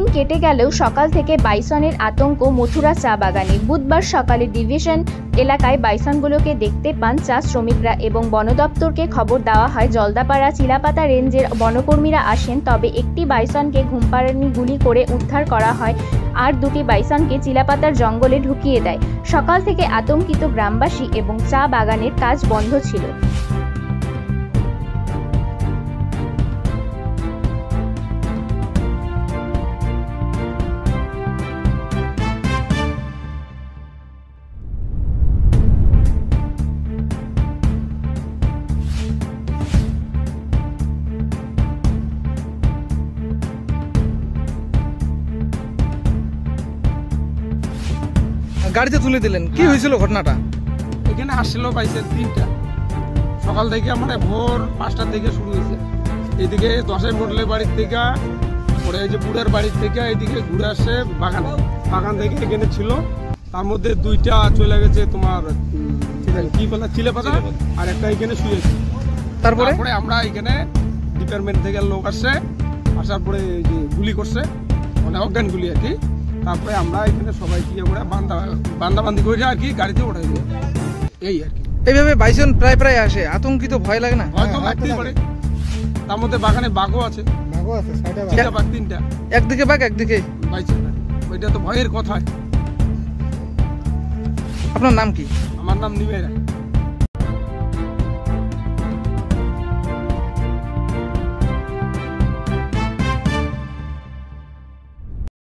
দিন কেটে গেলেও সকাল থেকে বাইসনের আতঙ্ক মথুরা চা বাগানে। বুধবার সকালে ডিভিশন এলাকায় বাইসনগুলোকে দেখতে পান চা শ্রমিকরা এবং বন দপ্তরকে খবর দেওয়া হয়। জলদাপাড়া চিলাপাতা রেঞ্জের বনকর্মীরা আসেন, তবে একটি বাইসনকে ঘুমপাড়ানি গুলি করে উদ্ধার করা হয় আর দুটি বাইসনকে চিলাপাতার জঙ্গলে ঢুকিয়ে দেয়। সকাল থেকে আতঙ্কিত গ্রামবাসী এবং চা বাগানের কাজ বন্ধ ছিল। গাড়িতে তুলে দিলেন, কি হয়েছিল ঘটনাটা? এখানে আসছিল বাইসের 3টা সকাল থেকে, মানে ভোর 5টার থেকে শুরু হয়েছে। এইদিকে 10 মোটলের বাড়ির থেকে, পরে এই যে বুড়ার বাড়ির থেকে এইদিকে ঘুরে আসে বাগান থেকে এখানে ছিল। তার মধ্যে 2টা চলে গেছে তোমার কি বলে চিলেপাতা, আর একটা এখানে শুয়েছে। তারপরে আমরা এখানে ডিপার্টমেন্ট থেকে লোক আসছে, আসার পরে যে গুলি করছে, মানে অজ্ঞান গুলি আর কি। তারপরে আমরা এখানে সবাই কি করে বান্দাবান্দি করে আর কি গাড়িতে উঠাই দিই, এই আর কি। এইভাবে বাইসন প্রায় আসে, আতঙ্কিত ভয় লাগে না? হয়তো লাগতেই পারে। তার মধ্যে বাগানে বাঘও আছে, 6টা বাঘ, 3টা, একদিকে বাঘ একদিকে বাইসন। ওইটা তো ভয়ের কথা। আপনার নাম কি? আমার নাম নিমেরা।